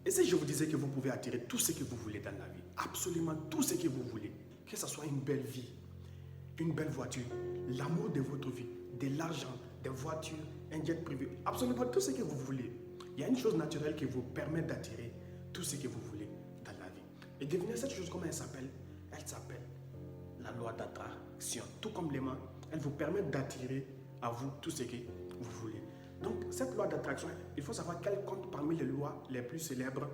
Et si je vous disais que vous pouvez attirer tout ce que vous voulez dans la vie, absolument tout ce que vous voulez, que ce soit une belle vie, une belle voiture, l'amour de votre vie, de l'argent, des voitures, un jet privé, absolument tout ce que vous voulez. Il y a une chose naturelle qui vous permet d'attirer tout ce que vous voulez dans la vie. Et devinez cette chose, comment elle s'appelle? Elle s'appelle la loi d'attraction. Tout comme l'aimant, elle vous permet d'attirer à vous tout ce que vous voulez. Donc, cette loi d'attraction, il faut savoir qu'elle compte parmi les lois les plus célèbres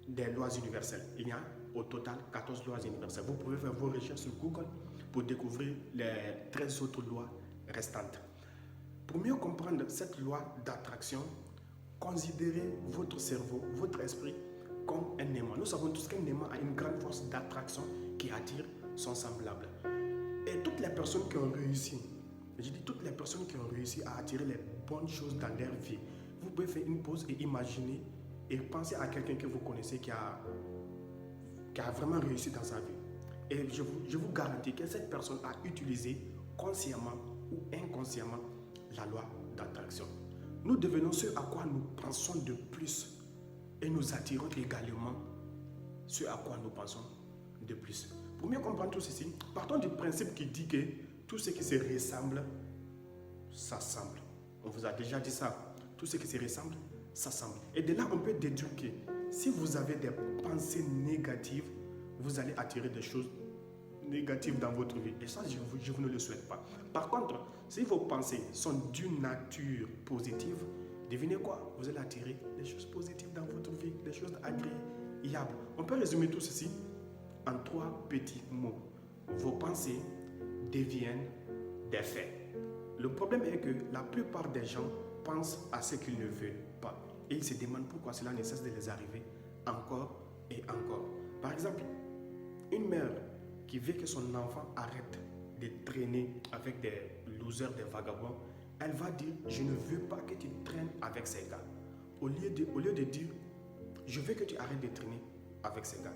des lois universelles. Il y a au total 14 lois universelles. Vous pouvez faire vos recherches sur Google pour découvrir les 13 autres lois restantes. Pour mieux comprendre cette loi d'attraction, considérez votre cerveau, votre esprit comme un aimant. Nous savons tous qu'un aimant a une grande force d'attraction qui attire son semblable. Et toutes les personnes qui ont réussi, je dis toutes les personnes qui ont réussi à attirer les bonnes choses dans leur vie, vous pouvez faire une pause et imaginer et penser à quelqu'un que vous connaissez qui a vraiment réussi dans sa vie. Et je vous garantis que cette personne a utilisé consciemment ou inconsciemment la loi d'attraction. Nous devenons ce à quoi nous pensons de plus et nous attirons également ce à quoi nous pensons de plus. Pour mieux comprendre tout ceci, partons du principe qui dit que tout ce qui se ressemble, s'assemble. On vous a déjà dit ça. Tout ce qui se ressemble, s'assemble. Et de là, on peut déduire que si vous avez des pensées négatives, vous allez attirer des choses négatives dans votre vie. Et ça, je vous ne le souhaite pas. Par contre, si vos pensées sont d'une nature positive, devinez quoi? Vous allez attirer des choses positives dans votre vie, des choses agréables. On peut résumer tout ceci en 3 petits mots. Vos pensées deviennent des faits. Le problème est que la plupart des gens pensent à ce qu'ils ne veulent pas. Et ils se demandent pourquoi cela ne cesse de les arriver encore et encore. Par exemple, une mère qui veut que son enfant arrête de traîner avec des losers, des vagabonds, elle va dire « Je ne veux pas que tu traînes avec ces gars ». Au lieu de dire « Je veux que tu arrêtes de traîner avec ces gars ».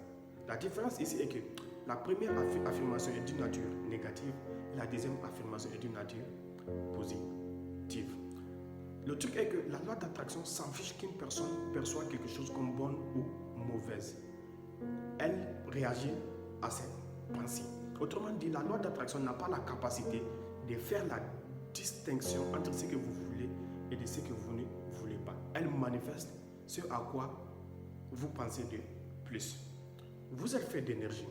La différence ici est que la première affirmation est d'une nature négative, et la deuxième affirmation est d'une nature positive. Le truc est que la loi d'attraction s'en fiche qu'une personne perçoit quelque chose comme bonne ou mauvaise. Elle réagit à ses pensées. Autrement dit, la loi d'attraction n'a pas la capacité de faire la distinction entre ce que vous voulez et de ce que vous ne voulez pas. Elle manifeste ce à quoi vous pensez de plus. Vous êtes fait d'énergie.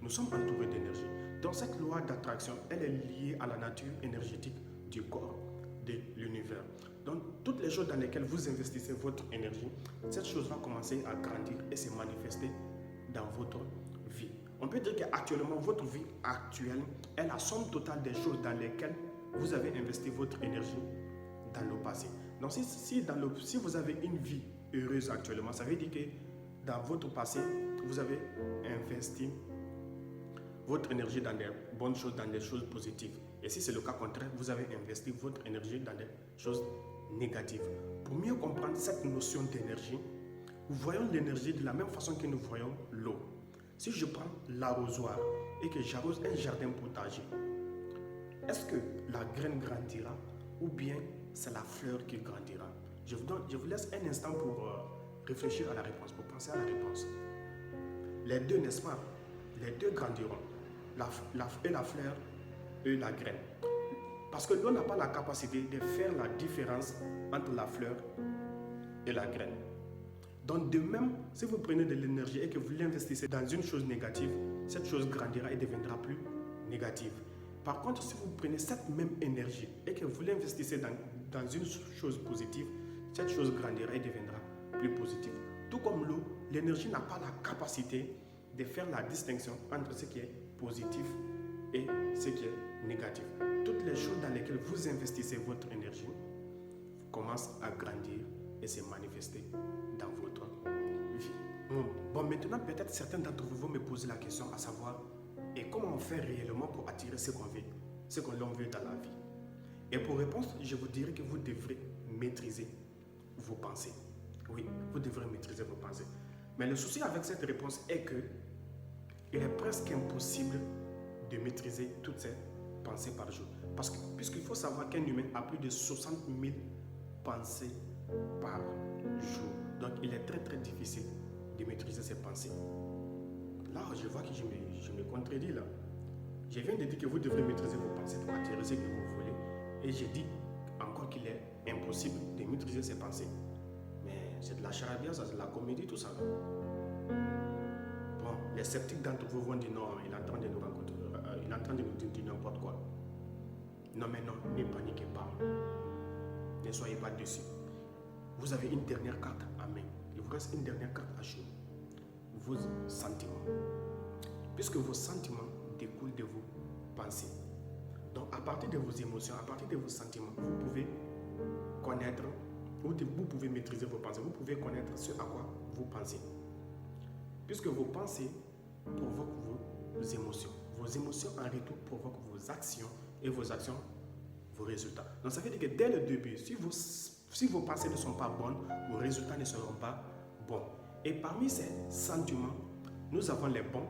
Nous sommes entourés d'énergie. Donc cette loi d'attraction, elle est liée à la nature énergétique du corps, de l'univers. Donc toutes les choses dans lesquelles vous investissez votre énergie, cette chose va commencer à grandir et se manifester dans votre vie. On peut dire qu'actuellement, votre vie actuelle est la somme totale des choses dans lesquelles vous avez investi votre énergie dans le passé. Donc si vous avez une vie heureuse actuellement, ça veut dire que dans votre passé, vous avez investi votre énergie dans des bonnes choses, dans des choses positives. Et si c'est le cas contraire, vous avez investi votre énergie dans des choses négatives. Pour mieux comprendre cette notion d'énergie, nous voyons l'énergie de la même façon que nous voyons l'eau. Si je prends l'arrosoir et que j'arrose un jardin potager, est-ce que la graine grandira ou bien c'est la fleur qui grandira? Je vous laisse un instant pour réfléchir à la réponse, pour penser à la réponse. Les deux, n'est-ce pas? Les deux grandiront. Et la fleur et la graine. Parce que l'eau n'a pas la capacité de faire la différence entre la fleur et la graine. Donc de même, si vous prenez de l'énergie et que vous l'investissez dans une chose négative, cette chose grandira et deviendra plus négative. Par contre, si vous prenez cette même énergie et que vous l'investissez dans une chose positive, cette chose grandira et deviendra plus positive. Tout comme l'eau, l'énergie n'a pas la capacité de faire la distinction entre ce qui est positif et ce qui est négatif. Toutes les choses dans lesquelles vous investissez votre énergie commencent à grandir et se manifester dans votre vie. Bon, maintenant, peut-être certains d'entre vous vont me poser la question à savoir, et comment on fait réellement pour attirer ce qu'on veut dans la vie? Et pour répondre, je vous dirais que vous devrez maîtriser vos pensées. Oui, vous devrez maîtriser vos pensées. Mais le souci avec cette réponse est que il est presque impossible de maîtriser toutes ces pensées par jour. Puisqu'il faut savoir qu'un humain a plus de 60 000 pensées par jour. Donc, il est très très difficile de maîtriser ses pensées. Là, je vois que je me contredis là. Je viens de dire que vous devrez maîtriser vos pensées pour attirer ce que vous voulez. Et j'ai dit encore qu'il est impossible de maîtriser ses pensées. Mais c'est de la charabia, ça, c'est de la comédie, tout ça. Bon, les sceptiques d'entre vous vont dire non, il est en train de nous rencontrer, il est en train de nous dire n'importe quoi. Non, mais non, ne paniquez pas. Ne soyez pas déçus. Vous avez une dernière carte à main. Il vous reste une dernière carte à jouer. Vos sentiments. Puisque vos sentiments découlent de vos pensées. Donc, à partir de vos émotions, à partir de vos sentiments, vous pouvez connaître, vous pouvez maîtriser vos pensées, vous pouvez connaître ce à quoi vous pensez. Puisque vos pensées provoquent vos émotions. Vos émotions en retour provoquent vos actions et vos actions, vos résultats. Donc, ça veut dire que dès le début, si vos pensées ne sont pas bonnes, vos résultats ne seront pas bons. Et parmi ces sentiments, nous avons les bons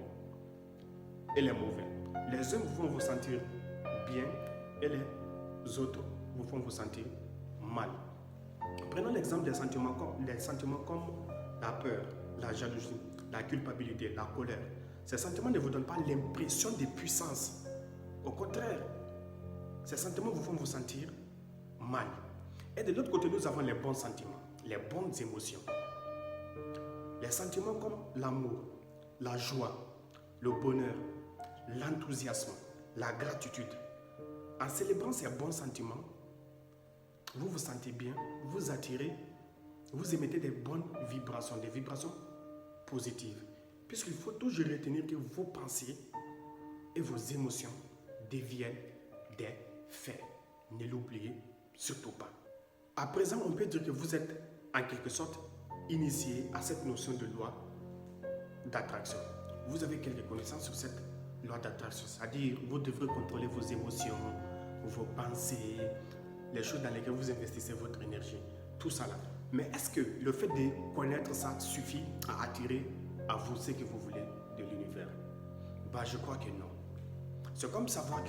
et les mauvais. Les uns vous font vous sentir bien et les autres vous font vous sentir mal. Prenons l'exemple des sentiments comme la peur, la jalousie, la culpabilité, la colère. Ces sentiments ne vous donnent pas l'impression de puissance. Au contraire, ces sentiments vous font vous sentir mal. Et de l'autre côté, nous avons les bons sentiments, les bonnes émotions. Les sentiments comme l'amour, la joie, le bonheur, l'enthousiasme, la gratitude. En célébrant ces bons sentiments, vous vous sentez bien, vous attirez, vous émettez des bonnes vibrations, des vibrations positives. Puisqu'il faut toujours retenir que vos pensées et vos émotions deviennent des faits. Ne l'oubliez surtout pas. À présent, on peut dire que vous êtes en quelque sorte initié à cette notion de loi d'attraction. Vous avez quelques connaissances sur cette loi d'attraction, c'est-à-dire vous devrez contrôler vos émotions, vos pensées, les choses dans lesquelles vous investissez votre énergie, tout ça là. Mais est-ce que le fait de connaître ça suffit à attirer à vous ce que vous voulez de l'univers? Je crois que non. C'est comme savoir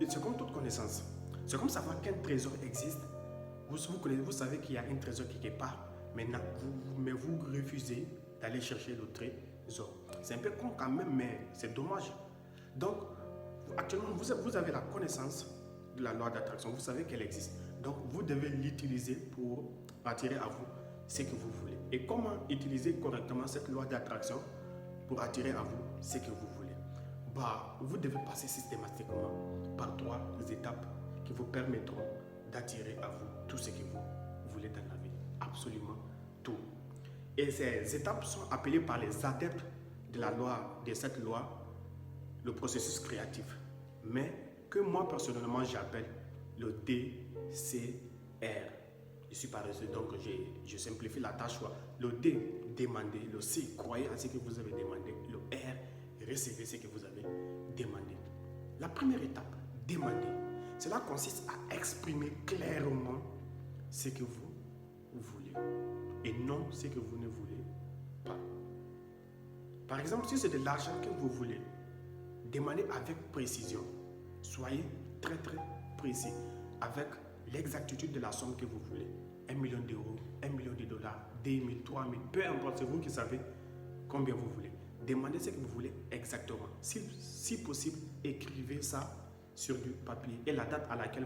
c'est comme toute connaissance. C'est comme savoir qu'un trésor existe. Vous savez qu'il y a un trésor quelque part, mais vous refusez d'aller chercher le trésor. C'est un peu con quand même, mais c'est dommage. Donc, actuellement, vous avez la connaissance de la loi d'attraction. Vous savez qu'elle existe. Donc, vous devez l'utiliser pour attirer à vous ce que vous voulez. Et comment utiliser correctement cette loi d'attraction pour attirer à vous ce que vous voulez? Vous devez passer systématiquement par 3 étapes qui vous permettront d'attirer à vous tout ce que vous voulez dans la vie. Absolument tout. Et ces étapes sont appelées par les adeptes de cette loi, le processus créatif. Mais que moi personnellement j'appelle le DCR. Je suis paresseux, donc je simplifie la tâche. Le D, demander. Le C, croyez à ce que vous avez demandé. Le R, recevez ce que vous avez demandé. La première étape, demander. Cela consiste à exprimer clairement ce que vous voulez et non ce que vous ne voulez pas. Par exemple, si c'est de l'argent que vous voulez, demandez avec précision. Soyez très très précis avec l'exactitude de la somme que vous voulez. 1 million d'euros, 1 million de dollars, 10 000, 3 000, peu importe, c'est vous qui savez combien vous voulez. Demandez ce que vous voulez exactement. Si possible, écrivez ça sur du papier et la date à laquelle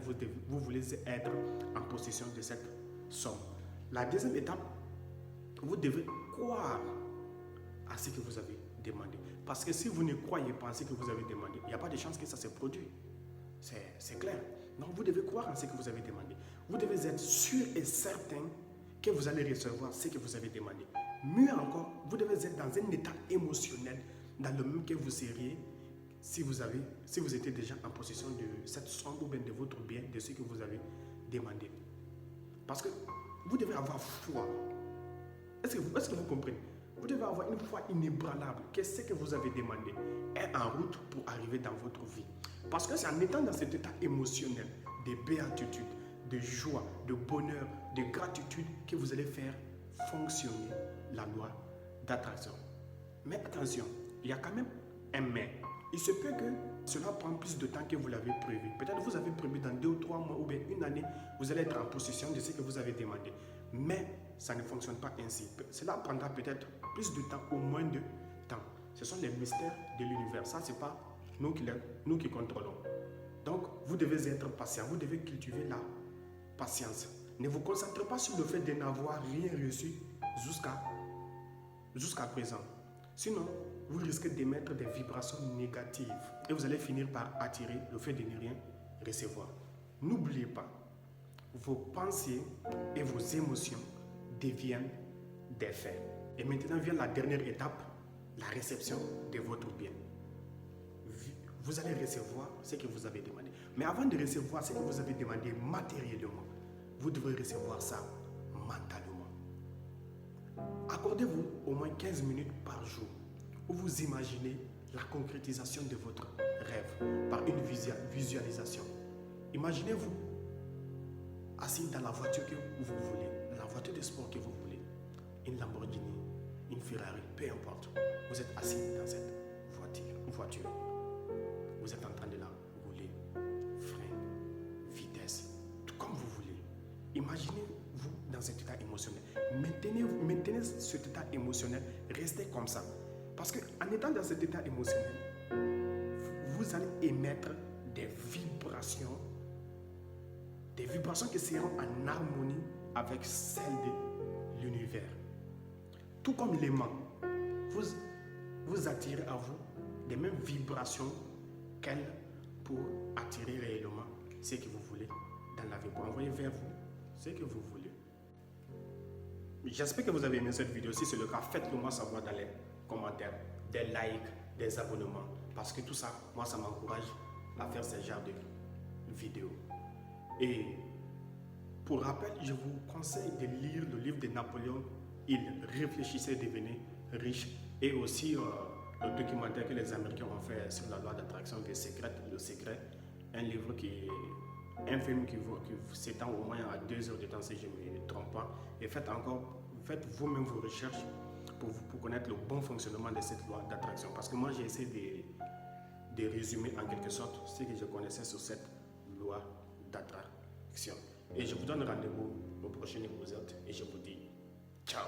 vous voulez être en possession de cette somme. La deuxième étape, vous devez croire à ce que vous avez demandé. Parce que si vous ne croyez pas à ce que vous avez demandé, il n'y a pas de chance que ça se produise. C'est clair. Donc vous devez croire en ce que vous avez demandé. Vous devez être sûr et certain que vous allez recevoir ce que vous avez demandé. Mieux encore, vous devez être dans un état émotionnel dans le même que vous seriez si vous étiez déjà en possession de cette somme ou bien de votre bien, de ce que vous avez demandé. Parce que vous devez avoir foi. Est-ce que vous comprenez? Vous devez avoir une foi inébranlable que ce que vous avez demandé est en route pour arriver dans votre vie. Parce que c'est en étant dans cet état émotionnel de béatitude, de joie, de bonheur, de gratitude que vous allez faire fonctionner la loi d'attraction. Mais attention, il y a quand même un mais. Il se peut que cela prend plus de temps que vous l'avez prévu. Peut-être vous avez prévu dans 2 ou 3 mois ou bien une année, vous allez être en possession de ce que vous avez demandé. Mais ça ne fonctionne pas ainsi. Cela prendra peut-être plus de temps ou moins de temps. Ce sont les mystères de l'univers. Ça, ce n'est pas nous qui contrôlons. Donc, vous devez être patient. Vous devez cultiver la patience. Ne vous concentrez pas sur le fait de n'avoir rien reçu jusqu'à présent. Sinon, vous risquez d'émettre des vibrations négatives et vous allez finir par attirer le fait de ne rien recevoir. N'oubliez pas, vos pensées et vos émotions deviennent des faits. Et maintenant vient la dernière étape, la réception de votre bien. Vous allez recevoir ce que vous avez demandé. Mais avant de recevoir ce que vous avez demandé matériellement, vous devrez recevoir ça mentalement. Accordez-vous au moins 15 minutes par jour où vous imaginez la concrétisation de votre rêve par une visualisation. Imaginez-vous assis dans la voiture que vous voulez, la voiture de sport que vous voulez, une Lamborghini, une Ferrari, peu importe. Vous êtes assis dans cette voiture. Vous êtes en train de la rouler, frein, vitesse, tout comme vous voulez. Imaginez-vous dans cet état émotionnel. Maintenez cet état émotionnel, restez comme ça. Parce qu'en étant dans cet état émotionnel, vous allez émettre des vibrations qui seront en harmonie avec celles de l'univers. Tout comme l'aimant, vous attirez à vous les mêmes vibrations qu'elle pour attirer réellement ce que vous voulez dans la vie, pour envoyer vers vous ce que vous voulez. J'espère que vous avez aimé cette vidéo. Si c'est le cas, faites-le moi savoir dans les commentaires, des likes, des abonnements, parce que tout ça, moi, ça m'encourage à faire ce genre de vidéos. Et pour rappel, je vous conseille de lire le livre de Napoléon Hill, Réfléchissez et devenez riche, et aussi le documentaire que les Américains ont fait sur la loi d'attraction, Le Secret, un livre un film qui s'étend au moins à 2 heures de temps si je ne me trompe pas. Et faites vous-même vos recherches pour connaître le bon fonctionnement de cette loi d'attraction. Parce que moi, j'ai essayé de résumer en quelque sorte ce que je connaissais sur cette loi d'attraction. Et je vous donne rendez-vous au prochain épisode et je vous dis ciao.